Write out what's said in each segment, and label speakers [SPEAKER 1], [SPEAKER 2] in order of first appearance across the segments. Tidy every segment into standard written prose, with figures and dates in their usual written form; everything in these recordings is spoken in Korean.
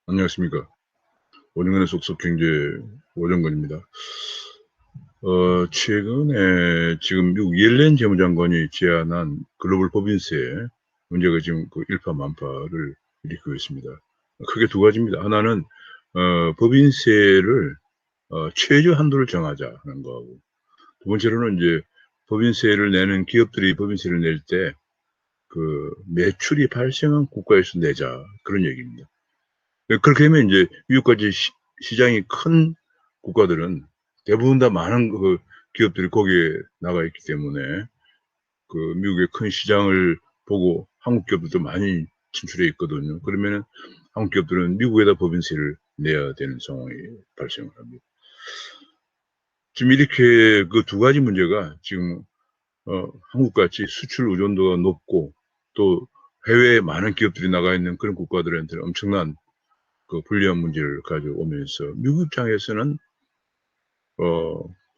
[SPEAKER 1] 안녕하십니까. 원영현의 속속경제 오정건입니다. 최근에 지금 미국 옐렌 재무장관이 제안한 글로벌 법인세 문제가 지금 그 일파만파를 일으키고 있습니다. 크게 두 가지입니다. 하나는 법인세를 최저 한도를 정하자는 거하고, 두 번째로는 이제 법인세를 내는 기업들이 법인세를 낼 때 그 매출이 발생한 국가에서 내자, 그런 얘기입니다. 그렇게 하면 이제 미국까지 시장이 큰 국가들은 대부분 다 많은 그 기업들이 거기에 나가 있기 때문에 그 미국의 큰 시장을 보고 한국 기업들도 많이 진출해 있거든요. 그러면은 한국 기업들은 미국에다 법인세를 내야 되는 상황이 발생을 합니다. 지금 이렇게 그 두 가지 문제가 지금 한국같이 수출 의존도가 높고 또 해외에 많은 기업들이 나가 있는 그런 국가들한테는 엄청난 그 불리한 문제를 가져오면서 미국 입장에서는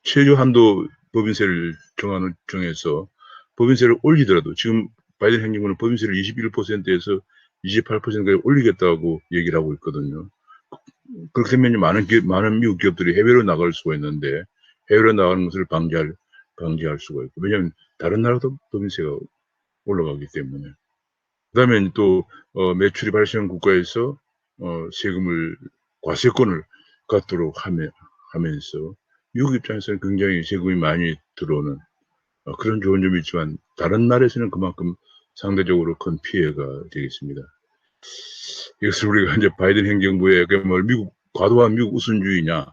[SPEAKER 1] 최저 한도 법인세를 정해서 법인세를 올리더라도, 지금 바이든 행정부는 법인세를 21%에서 28%까지 올리겠다고 얘기를 하고 있거든요. 그렇게 되면 많은 미국 기업들이 해외로 나갈 수가 있는데, 해외로 나가는 것을 방지할 수가 있고, 왜냐하면 다른 나라도 법인세가 올라가기 때문에. 그다음에 또 매출이 발생한 국가에서 세금을, 과세권을 갖도록 하면서 미국 입장에서는 굉장히 세금이 많이 들어오는 그런 좋은 점이 있지만, 다른 나라에서는 그만큼 상대적으로 큰 피해가 되겠습니다. 이것을 우리가 이제 바이든 행정부의 미국 과도한 미국 우선주의냐,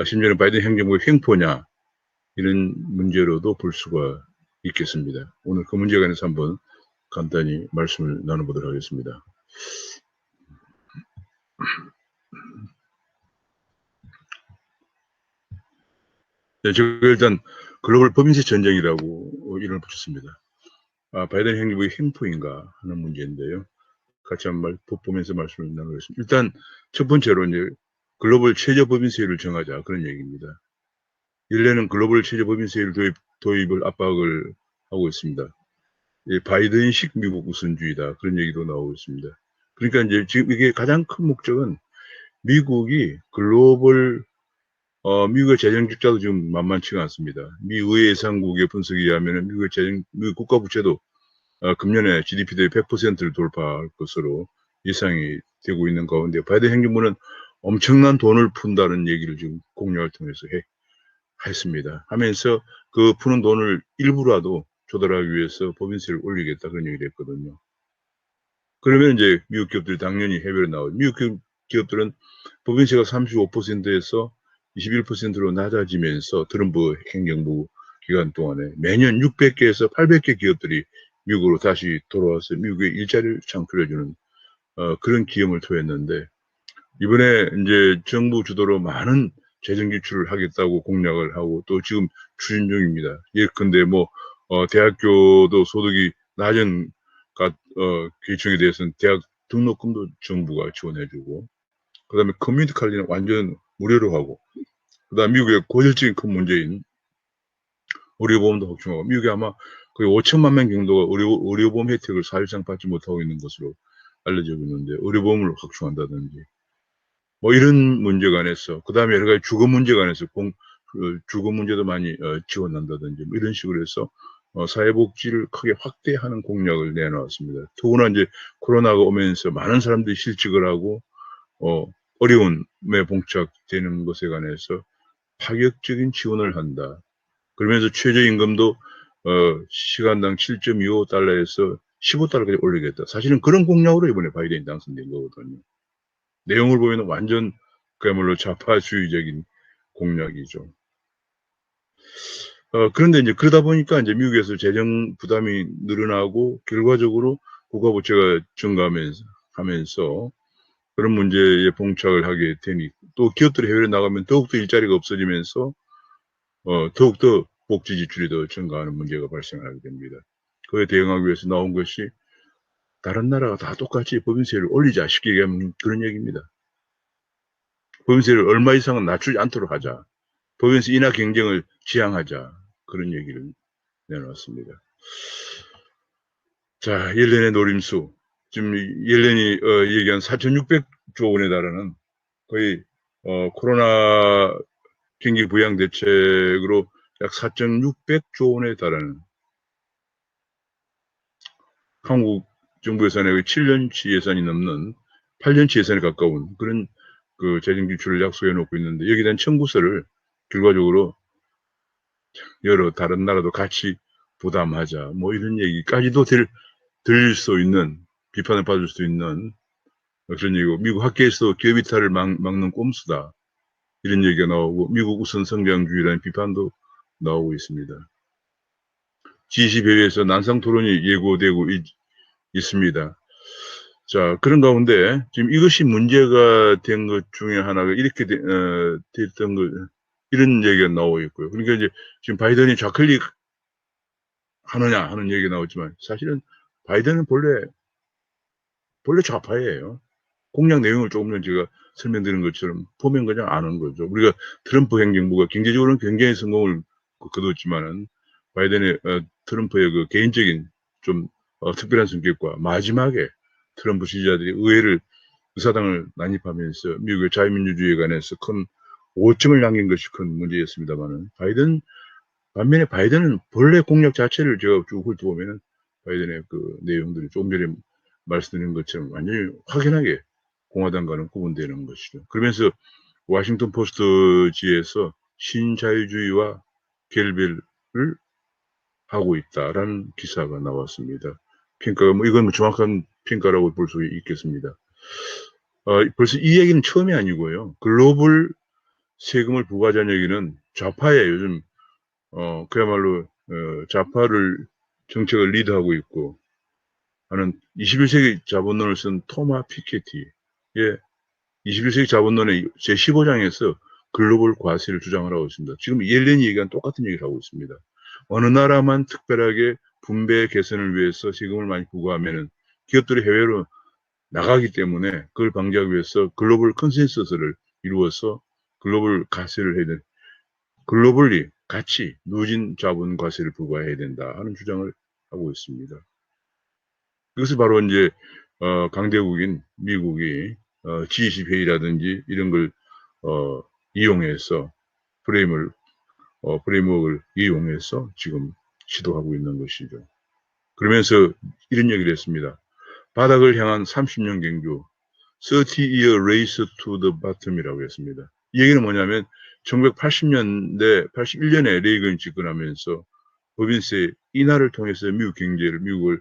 [SPEAKER 1] 심지어는 바이든 행정부의 횡포냐, 이런 문제로도 볼 수가 있겠습니다. 오늘 그 문제에 관해서 한번 간단히 말씀을 나눠보도록 하겠습니다. 네, 제가 일단 글로벌 법인세 전쟁이라고 이름을 붙였습니다. 바이든 행정부의 횡포인가 하는 문제인데요. 같이 한번 보면서 말씀을 나누겠습니다. 일단 첫 번째로 이제 글로벌 최저 법인세를 정하자, 그런 얘기입니다. 일례는 글로벌 최저 법인세를 도입을 압박을 하고 있습니다. 바이든식 미국 우선주의다, 그런 얘기도 나오고 있습니다. 그러니까 이제 지금 이게 가장 큰 목적은 미국이 미국의 재정 적자도 지금 만만치가 않습니다. 미 의회 예산국의 분석에 의하면 미국 국가 부채도 금년에 GDP 대비 100%를 돌파할 것으로 예상이 되고 있는 가운데, 바이든 행정부는 엄청난 돈을 푼다는 얘기를 지금 공약을 통해서 했습니다. 하면서 그 푸는 돈을 일부라도 조달하기 위해서 법인세를 올리겠다, 그런 얘기를 했거든요. 그러면 이제 미국 기업들이 당연히 해외로 나오죠. 미국 기업들은 법인세가 35%에서 21%로 낮아지면서 트럼프 행정부 기간 동안에 매년 600개에서 800개 기업들이 미국으로 다시 돌아와서 미국에 일자리를 창출해주는 그런 기염을 토했는데, 이번에 이제 정부 주도로 많은 재정 지출을 하겠다고 공약을 하고 또 지금 추진 중입니다. 예컨대 대학교도 소득이 낮은 계층에 대해서는 대학 등록금도 정부가 지원해주고, 그다음에 커뮤니티 칼리는 완전 무료로 하고, 그다음 미국의 고질적인 큰 문제인 의료보험도 확충하고, 미국에 아마 거의 5천만 명 정도가 의료보험 혜택을 사실상 받지 못하고 있는 것으로 알려지고 있는데, 의료보험을 확충한다든지 이런 문제 관해서, 그다음에 여러 가지 주거 문제 관해서 주거 문제도 많이 지원한다든지 이런 식으로 해서 사회복지를 크게 확대하는 공약을 내놓았습니다. 더구나 이제 코로나가 오면서 많은 사람들이 실직을 하고 어려움에 봉착되는 것에 관해서 파격적인 지원을 한다. 그러면서 최저임금도 시간당 7.25달러에서 15달러까지 올리겠다. 사실은 그런 공약으로 이번에 바이든이 당선된 거거든요. 내용을 보면 완전 그야말로 좌파주의적인 공약이죠. 그런데 이제 그러다 보니까 이제 미국에서 재정 부담이 늘어나고 결과적으로 국가 부채가 증가하면서 그런 문제에 봉착을 하게 되니, 또 기업들이 해외로 나가면 더욱더 일자리가 없어지면서 더욱더 복지 지출이 더 증가하는 문제가 발생하게 됩니다. 그에 대응하기 위해서 나온 것이 다른 나라가 다 똑같이 법인세를 올리자, 쉽게 얘기하면 그런 얘기입니다. 법인세를 얼마 이상은 낮추지 않도록 하자. 법인세 인하 경쟁을 지향하자. 그런 얘기를 내놓았습니다. 자, 옐렌의 노림수. 지금 옐렌이 얘기한 4,600 원에 달하는 거의 코로나 경기 부양 대책으로 약 4,600조 원에 달하는 한국 정부 예산의 7년치 예산이 넘는 8년치 예산에 가까운 그런 그 재정 지출을 약속해 놓고 있는데 여기에 대한 청구서를 결과적으로 여러 다른 나라도 같이 부담하자 뭐 이런 얘기까지도 들릴 수 있는 비판을 받을 수 있는 그런 얘기고 미국 학계에서 기업 이탈을 막는 꼼수다 이런 얘기가 나오고 미국 우선 성장주의라는 비판도 나오고 있습니다. G20 회의에서 난상 토론이 예고되고 있습니다. 자, 그런 가운데 지금 이것이 문제가 된 것 중에 하나가 이렇게 됐던 거 이런 얘기가 나오고 있고요. 그러니까 이제 지금 바이든이 좌클릭 하느냐 하는 얘기가 나오지만 사실은 바이든은 본래 좌파예요. 공약 내용을 조금 전에 제가 설명드린 것처럼 보면 그냥 아는 거죠. 우리가 트럼프 행정부가 경제적으로는 굉장히 성공을 거뒀지만은 바이든의 트럼프의 그 개인적인 좀 특별한 성격과 마지막에 트럼프 지지자들이 의사당을 난입하면서 미국의 자유민주주의에 관해서 큰 오점을 남긴 것이 큰 문제였습니다만은 반면에 바이든은 본래 공약 자체를 제가 쭉 훑어보면은 바이든의 그 내용들이 조금 전에 말씀드린 것처럼 완전히 확연하게 공화당과는 구분되는 것이죠. 그러면서 워싱턴 포스트지에서 신자유주의와 결별을 하고 있다라는 기사가 나왔습니다. 평가가 이건 정확한 평가라고 볼 수 있겠습니다. 벌써 이 얘기는 처음이 아니고요. 글로벌 세금을 부과하자는 얘기는 좌파에 요즘 그야말로 좌파를 정책을 리드하고 있고 하는 21세기 자본론을 쓴 토마 피케티의 21세기 자본론의 제15장에서 글로벌 과세를 주장을 하고 있습니다. 지금 옐렌이 얘기한 똑같은 얘기를 하고 있습니다. 어느 나라만 특별하게 분배 개선을 위해서 세금을 많이 부과하면은 기업들이 해외로 나가기 때문에 그걸 방지하기 위해서 글로벌 컨센서스를 이루어서 글로벌 과세를 해야 된다. 글로벌리 같이 누진 자본 과세를 부과해야 된다 하는 주장을 하고 있습니다. 그것을 바로 이제 강대국인 미국이 G20 회의라든지 이런 걸 이용해서 프레임워크를 이용해서 지금 시도하고 있는 것이죠. 그러면서 이런 얘기를 했습니다. 바닥을 향한 30년 경주, 30-year race to the bottom이라고 했습니다. 이 얘기는 뭐냐면 1980년대, 81년에 레이건이 집권하면서 법인세 인하를 통해서 미국을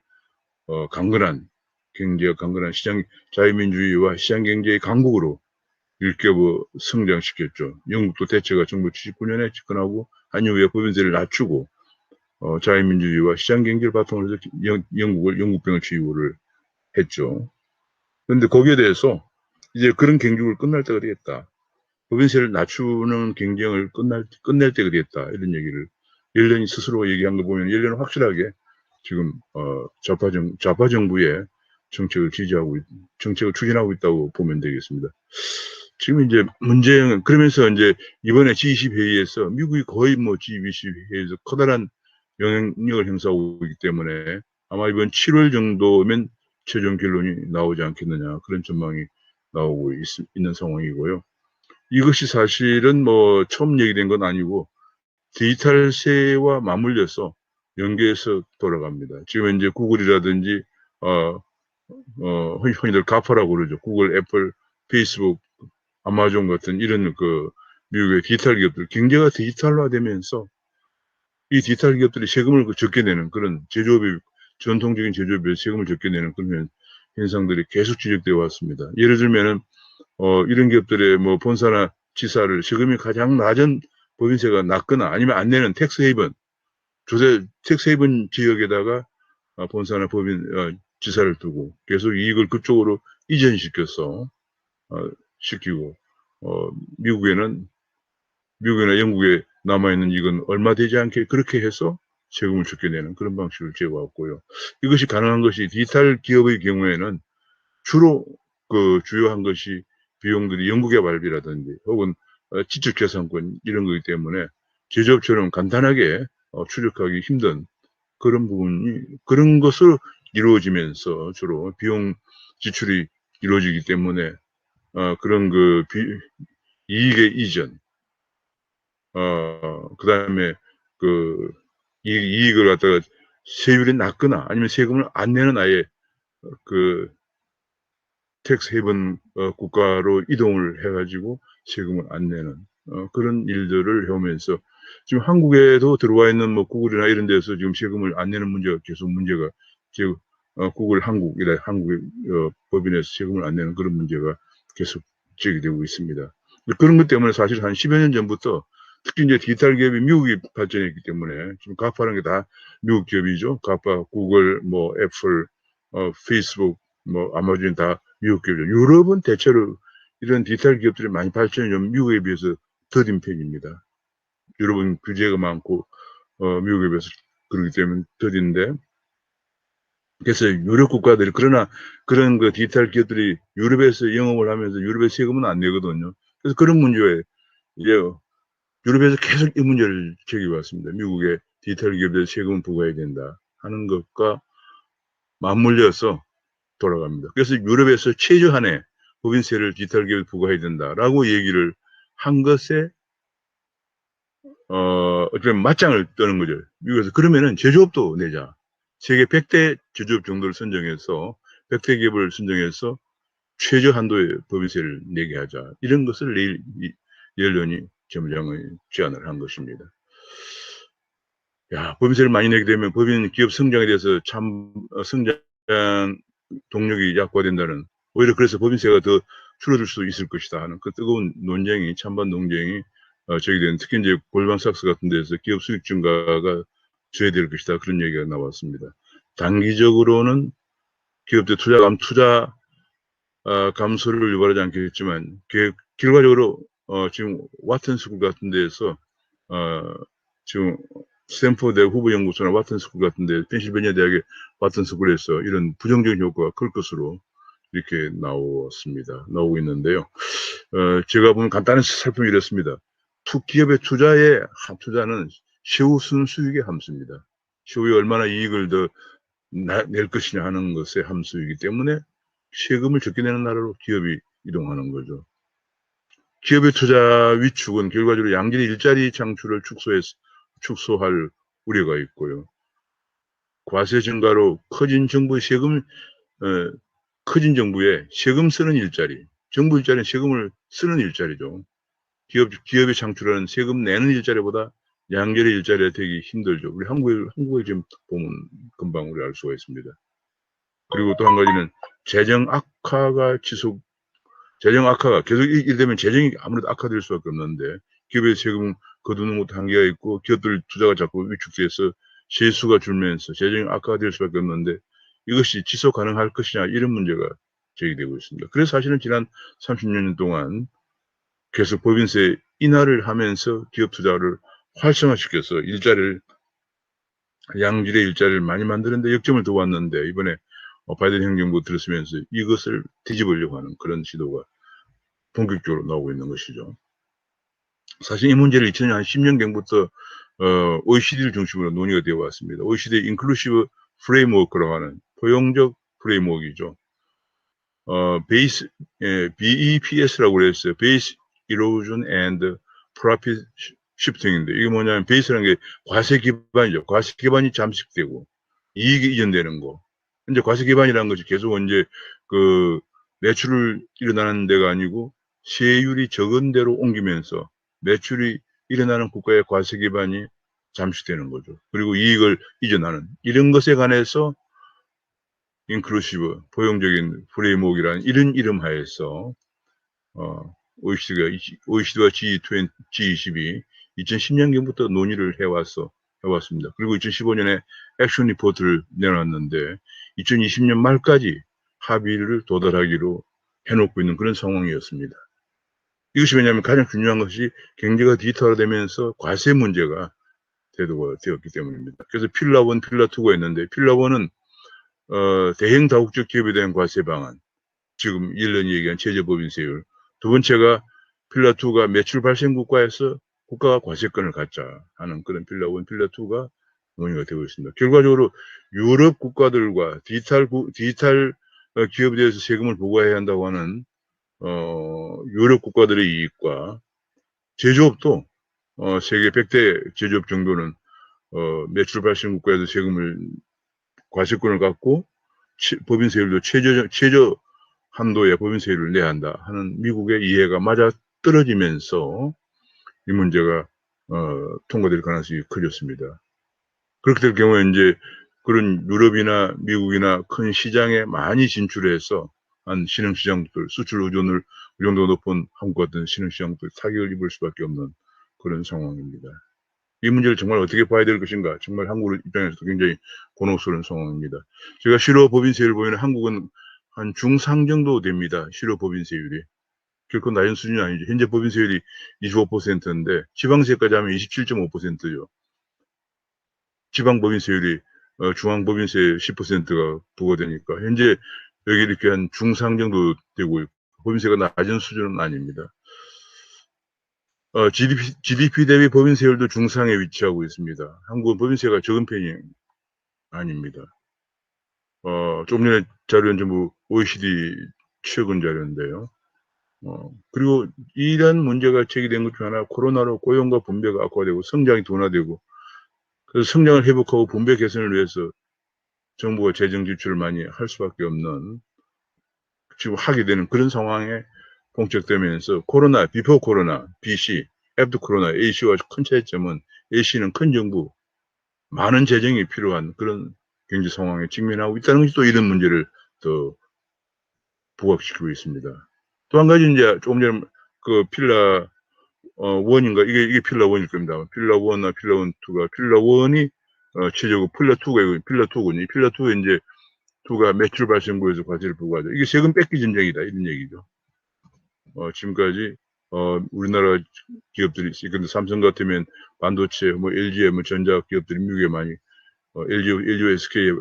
[SPEAKER 1] 강건한 경제와 강건한 시장 자유민주주의와 시장 경제의 강국으로 일깨워 성장시켰죠. 영국도 대체가 1979년에 집권하고 한 이후에 법인세를 낮추고 자유민주주의와 시장 경제를 바탕으로 해서 영국병을 치유를 했죠. 그런데 거기에 대해서 이제 그런 경쟁을 끝날 때가 되겠다. 법인세를 낮추는 경쟁을 끝낼 때가 되겠다. 이런 얘기를 옐런이 스스로 얘기한 거 보면 옐런은 확실하게 지금 좌파 정부의 정책을 추진하고 있다고 보면 되겠습니다. 지금 이제 문제는 그러면서 이제 이번에 G20 회의에서 미국이 거의 뭐 G20 회의에서 커다란 영향력을 행사하고 있기 때문에 아마 이번 7월 정도면 최종 결론이 나오지 않겠느냐 그런 전망이 나오고 있는 상황이고요. 이것이 사실은 뭐 처음 얘기된 건 아니고 디지털세와 맞물려서 연계해서 돌아갑니다. 지금 이제 구글이라든지 흔히들 가파라고 그러죠. 구글, 애플, 페이스북, 아마존 같은 이런 그 미국의 디지털 기업들 경제가 디지털화되면서 이 디지털 기업들이 세금을 적게 내는 그런 전통적인 제조업에 세금을 적게 내는 그런 현상들이 계속 지적되어 왔습니다. 예를 들면은 이런 기업들의 뭐 본사나 지사를 세금이 가장 낮은 법인세가 낮거나 아니면 안 내는 텍스헤이븐 텍스헤이븐 지역에다가 본사나 지사를 두고 계속 이익을 그쪽으로 이전시켜서 시키고 미국이나 영국에 남아있는 이익은 얼마 되지 않게 그렇게 해서 세금을 적게 내는 그런 방식을 제고했고요. 이것이 가능한 것이 디지털 기업의 경우에는 주로 주요한 것이 비용들이 연구개발비라든지 혹은 지적재산권 이런 거기 때문에 제조업처럼 간단하게 추적하기 힘든 그런 것으로 이루어지면서 주로 비용 지출이 이루어지기 때문에 그런 이익의 이전, 그 다음에 이익을 갖다가 세율이 낮거나 아니면 세금을 안 내는 아예 그 텍스 헤븐 국가로 이동을 해가지고 세금을 안 내는 그런 일들을 해오면서 지금 한국에도 들어와 있는 뭐 구글이나 이런 데서 지금 세금을 안 내는 문제가 계속 문제가 지금 구글 한국이라 한국의 법인에서 세금을 안 내는 그런 문제가 계속 제기되고 있습니다. 그런 것 때문에 사실 한 10여 년 전부터 특히 이제 디지털 기업이 미국이 발전했기 때문에 지금 가파라는 게 다 미국 기업이죠. 가파, 구글, 뭐 애플, 페이스북, 뭐 아마존 다 미국 기업이죠. 유럽은 대체로 이런 디지털 기업들이 많이 발전이 좀 미국에 비해서 더딘 편입니다. 유럽은 규제가 많고 미국에 비해서 그렇기 때문에 더딘데 그래서 유럽 국가들이 그러나 그런 그 디지털 기업들이 유럽에서 영업을 하면서 유럽의 세금은 안 내거든요. 그래서 그런 문제에 이제 유럽에서 계속 이 문제를 제기해왔습니다. 미국의 디지털 기업들 세금을 부과해야 된다 하는 것과 맞물려서 돌아갑니다. 그래서 유럽에서 최저한의 법인세를 디지털 기업에 부과해야 된다라고 얘기를 한 것에 어쩌면 맞짱을 뜨는 거죠. 미국에서 그러면은 제조업도 내자. 세계 100대 제조업 정도를 선정해서 100대 기업을 선정해서 최저 한도의 법인세를 내게 하자. 이런 것을 내일 옐런이 점장의 제안을 한 것입니다. 야, 법인세를 많이 내게 되면 법인 기업 성장에 대해서 참 성장 동력이 약화된다는, 오히려 그래서 법인세가 더 줄어들 수도 있을 것이다 하는 그 뜨거운 논쟁이, 찬반 논쟁이 제기된, 특히 이제 골반삭스 같은 데서 기업 수익 증가가 줘야될 것이다 그런 얘기가 나왔습니다. 단기적으로는 기업들 투자 감소를 유발하지 않겠지만 결과적으로 지금 와튼스쿨 같은 데에서 지금 스탠포드 후보 연구소나 와튼스쿨 같은 데, 펜실베니아 대학의 와튼스쿨에서 이런 부정적인 효과가 클 것으로 이렇게 나오고 있는데요. 제가 보면 간단히 살펴보면 이렇습니다. 기업의 투자는 시우 순수익의 함수입니다. 시우에 얼마나 이익을 더 낼 것이냐 하는 것의 함수이기 때문에 세금을 적게 내는 나라로 기업이 이동하는 거죠. 기업의 투자 위축은 결과적으로 양질의 일자리 창출을 축소할 우려가 있고요. 과세 증가로 커진 정부의 세금 쓰는 일자리, 정부 일자리는 세금을 쓰는 일자리죠. 기업이 창출하는 세금 내는 일자리보다 양질의 일자리가 되기 힘들죠. 우리 한국을 지금 보면 금방 우리 알 수가 있습니다. 그리고 또 한 가지는 재정 악화가 계속 이되면 재정이 아무래도 악화될 수밖에 없는데, 기업의 세금 거두는 것도 한계가 있고 기업들 투자가 자꾸 위축돼서 세수가 줄면서 재정이 악화될 수밖에 없는데, 이것이 지속 가능할 것이냐, 이런 문제가 제기되고 있습니다. 그래서 사실은 지난 30년 동안 계속 법인세 인하를 하면서 기업 투자를 활성화시켜서 양질의 일자리를 많이 만드는데 역점을 두었는데, 이번에 바이든 행정부 들었으면서 이것을 뒤집으려고 하는 그런 시도가 본격적으로 나오고 있는 것이죠. 사실 이 문제를 2000년 10년경부터 OECD를 중심으로 논의가 되어 왔습니다. OECD 인클루시브 프레임워크라고 하는 포용적 프레임워크이죠. BEPS라고 그랬어요. Base Erosion and Profit Shifting인데, 이게 뭐냐면 베이스라는 게 과세 기반이죠. 과세 기반이 잠식되고 이익이 이전되는 거. 이제 과세 기반이라는 것이 계속 이제 매출을 일어나는 데가 아니고 세율이 적은 데로 옮기면서 매출이 일어나는 국가의 과세 기반이 잠식되는 거죠. 그리고 이익을 이전하는, 이런 것에 관해서 인클루시브, 포용적인 프레임워크라는 이런 이름 하에서 OECD와 G20이 2010년경부터 논의를 해왔습니다. 그리고 2015년에 액션 리포트를 내놨는데 2020년 말까지 합의를 도달하기로 해놓고 있는 그런 상황이었습니다. 이것이 왜냐하면 가장 중요한 것이 경제가 디지털화되면서 과세 문제가 대두가 되었기 때문입니다. 그래서 필라 1, 필라 2가 있는데, 필라 1은 대형 다국적 기업에 대한 과세 방안, 지금 1년 얘기한 최저법인세율. 두 번째가 필라 2가 매출 발생 국가에서 국가가 과세권을 갖자 하는 그런 필라 1, 필라 2가 논의가 되고 있습니다. 결과적으로 유럽 국가들과 디지털 기업에 대해서 세금을 부과해야 한다고 하는 유럽 국가들의 이익과 제조업도 세계 100대 제조업 정도는 매출 발생 국가에서 세금을 과세권을 갖고 법인세율도 최저 한도의 법인세율을 내야 한다 하는 미국의 이해가 맞아 떨어지면서 이 문제가 통과될 가능성이 커졌습니다. 그렇게 될 경우에 이제 그런 유럽이나 미국이나 큰 시장에 많이 진출해서 한 신흥시장들, 수출 의존을 이 정도 높은 한국 같은 신흥시장들 타격을 입을 수밖에 없는 그런 상황입니다. 이 문제를 정말 어떻게 봐야 될 것인가, 정말 한국 입장에서도 굉장히 곤혹스러운 상황입니다. 제가 실효 법인세율 보면 한국은 한 중상 정도 됩니다. 실효 법인세율이. 결코 낮은 수준이 아니죠. 현재 법인세율이 25%인데 지방세까지 하면 27.5%죠. 지방법인세율이 중앙법인세 10%가 부과되니까 현재 여기 이렇게 한 중상 정도 되고 있고 법인세가 낮은 수준은 아닙니다. GDP 대비 법인세율도 중상에 위치하고 있습니다. 한국은 법인세가 적은 편이 아닙니다. 좀 전에 자료는 전부 OECD 최근 자료인데요. 그리고 이런 문제가 제기된 것 중 하나 코로나로 고용과 분배가 악화되고 성장이 둔화되고 그래서 성장을 회복하고 분배 개선을 위해서 정부가 재정 지출을 많이 할 수밖에 없는 지금 하게 되는 그런 상황에 봉착되면서 코로나, 비포 코로나, BC, 애프터 코로나, AC와 큰 차이점은 AC는 큰 정부, 많은 재정이 필요한 그런 경제 상황에 직면하고 있다는 것이 또 이런 문제를 더 부각시키고 있습니다. 또 한 가지 이제 조금 전에 그 필라 원인가 이게 필라 원일 겁니다. 필라 원이나 필라 원 2가 필라 원이 최저고 필라 2가 필라 2군요. 필라 2가 이제 2가 매출 발생부에서 과세를 부과하죠. 이게 세금 뺏기 전쟁이다 이런 얘기죠. 지금까지 우리나라 기업들이 근데 삼성 같으면 반도체, 뭐 LG의 뭐 전자 기업들이 미국에 많이 LG, SK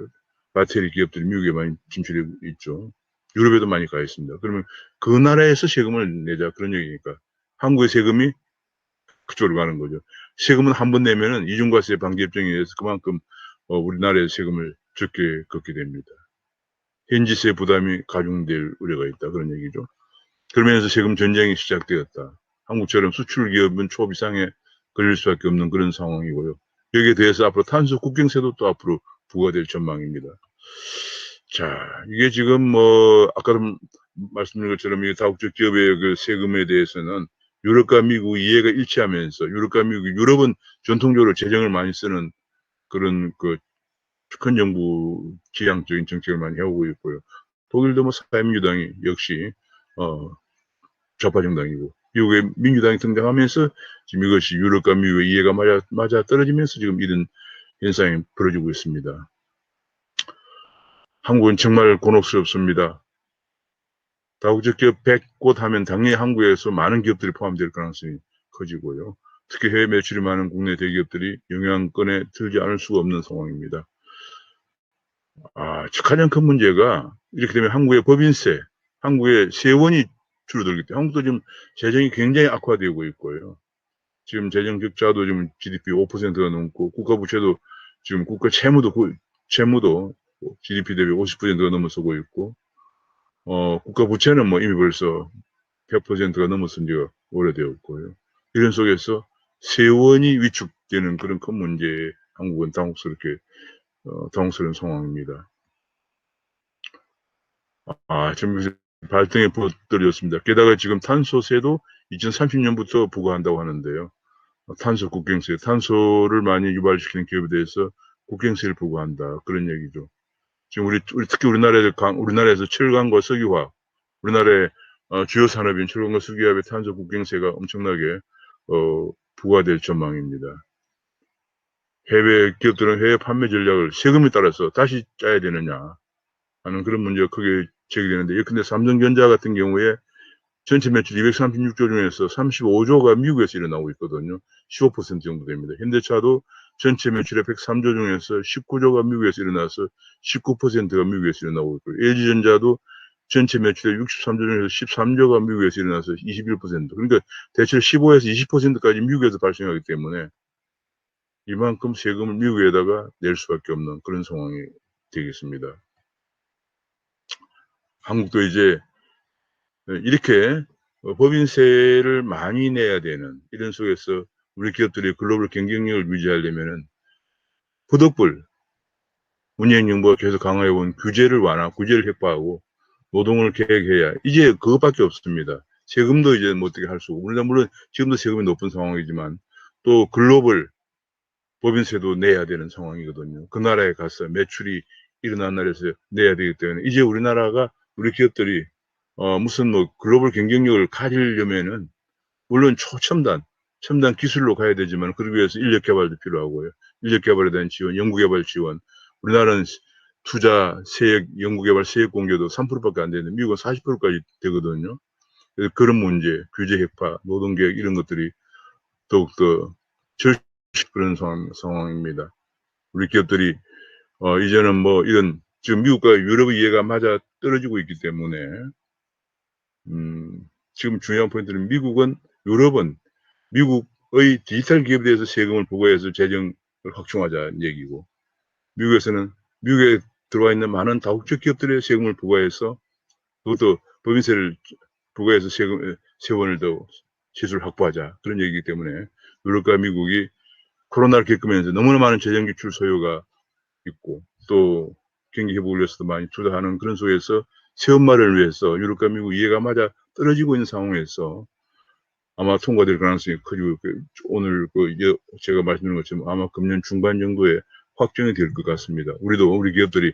[SPEAKER 1] 배터리 기업들이 미국에 많이 진출해 있죠. 유럽에도 많이 가 있습니다. 그러면 그 나라에서 세금을 내자 그런 얘기니까 한국의 세금이 그쪽으로 가는 거죠. 세금은 한 번 내면은 이중과세 방지협정에 의해서 그만큼 우리나라의 세금을 적게 걷게 됩니다. 현지세 부담이 가중될 우려가 있다 그런 얘기죠. 그러면서 세금 전쟁이 시작되었다. 한국처럼 수출 기업은 초비상에 걸릴 수밖에 없는 그런 상황이고요. 여기에 대해서 앞으로 탄소 국경세도 또 앞으로 부과될 전망입니다. 자, 이게 지금 뭐 아까도 말씀드린 것처럼 이 다국적 기업의 그 세금에 대해서는 유럽과 미국 이해가 일치하면서 유럽과 미국, 유럽은 전통적으로 재정을 많이 쓰는 그런 그 큰 정부 지향적인 정책을 많이 해오고 있고요. 독일도 뭐 사회민주당이 역시 좌파 정당이고 미국의 민주당이 등장하면서 지금 이것이 유럽과 미국의 이해가 맞아 떨어지면서 지금 이런 현상이 벌어지고 있습니다. 한국은 정말 곤혹스럽습니다. 다국적 기업 100곳 하면 당연히 한국에서 많은 기업들이 포함될 가능성이 커지고요. 특히 해외 매출이 많은 국내 대기업들이 영향권에 들지 않을 수가 없는 상황입니다. 가장 큰 문제가 이렇게 되면 한국의 법인세, 한국의 세원이 줄어들기 때문에 한국도 지금 재정이 굉장히 악화되고 있고요. 지금 재정 적자도 지금 GDP 5%가 넘고 국가 부채도 지금 국가 채무도 GDP 대비 50%가 넘어서고 있고 국가 부채는 뭐 이미 벌써 100%가 넘어선 지가 오래되었고요. 이런 속에서 세원이 위축되는 그런 큰 문제에 한국은 당혹스러운 상황입니다. 지금 발등에 불어떨어졌습니다. 게다가 지금 탄소세도 2030년부터 부과한다고 하는데요. 탄소 국경세, 탄소를 많이 유발시키는 기업에 대해서 국경세를 부과한다. 그런 얘기죠. 지금 특히 우리나라에서 철강과 석유화학, 우리나라의 주요 산업인 철강과 석유화학의 탄소 국경세가 엄청나게 부과될 전망입니다. 해외 기업들은 해외 판매 전략을 세금에 따라서 다시 짜야 되느냐 하는 그런 문제가 크게 제기되는데, 예컨대 삼성전자 같은 경우에 전체 매출 236조 중에서 35조가 미국에서 일어나고 있거든요. 15% 정도 됩니다. 현대차도 전체 매출의 103조 중에서 19조가 미국에서 일어나서 19%가 미국에서 일어나고 있고, LG전자도 전체 매출의 63조 중에서 13조가 미국에서 일어나서 21%. 그러니까 대체로 15에서 20%까지 미국에서 발생하기 때문에 이만큼 세금을 미국에다가 낼 수밖에 없는 그런 상황이 되겠습니다. 한국도 이제 이렇게 법인세를 많이 내야 되는 이런 속에서 우리 기업들이 글로벌 경쟁력을 유지하려면은 부득불 운영정부가 계속 강화해온 규제를 규제를 획파하고 노동을 계획해야 이제 그것밖에 없습니다. 세금도 이제 뭐 어떻게 할 수 없고 물론 지금도 세금이 높은 상황이지만 또 글로벌 법인세도 내야 되는 상황이거든요. 그 나라에 가서 매출이 일어난 나라에서 내야 되기 때문에 이제 우리나라가 우리 기업들이 무슨 뭐 글로벌 경쟁력을 가지려면은 물론 첨단 기술로 가야 되지만 그러기 위해서 인력 개발도 필요하고요. 인력 개발에 대한 지원, 연구개발 지원. 우리나라는 투자, 세액, 연구개발, 세액 공개도 3%밖에 안 되는데 미국은 40%까지 되거든요. 그래서 그런 문제, 규제 획파, 노동계획 이런 것들이 더욱더 그런 상황입니다. 우리 기업들이 이제는 뭐 이런 지금 미국과 유럽의 이해가 맞아 떨어지고 있기 때문에 지금 중요한 포인트는 유럽은 미국의 디지털 기업에 대해서 세금을 부과해서 재정을 확충하자는 얘기고 미국에서는 미국에 들어와 있는 많은 다국적 기업들의 세금을 부과해서 그것도 법인세를 부과해서 세원을 더 지수를 확보하자 그런 얘기이기 때문에 유럽과 미국이 코로나를 겪으면서 너무나 많은 재정 지출 소요가 있고 또 경기 회복을 위해서도 많이 투자하는 그런 속에서 세원 마련을 위해서 유럽과 미국 이해가 맞아 떨어지고 있는 상황에서 아마 통과될 가능성이 크고 오늘 제가 말씀드린 것처럼 아마 금년 중반 정도에 확정이 될 것 같습니다. 우리 기업들이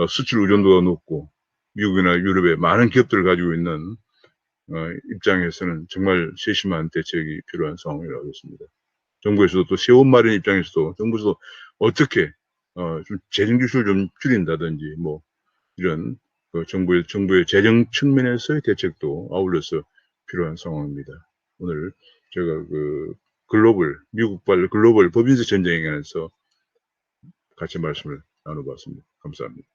[SPEAKER 1] 수출 의존도가 높고 미국이나 유럽에 많은 기업들을 가지고 있는 입장에서는 정말 세심한 대책이 필요한 상황이라고 했습니다. 정부에서도 또 세원 마련 입장에서도 정부에서도 어떻게 좀 재정 지출을 좀 줄인다든지 뭐 이런 정부의 재정 측면에서의 대책도 아울러서 필요한 상황입니다. 오늘 제가 미국발 글로벌 법인세 전쟁에 관해서 같이 말씀을 나눠봤습니다. 감사합니다.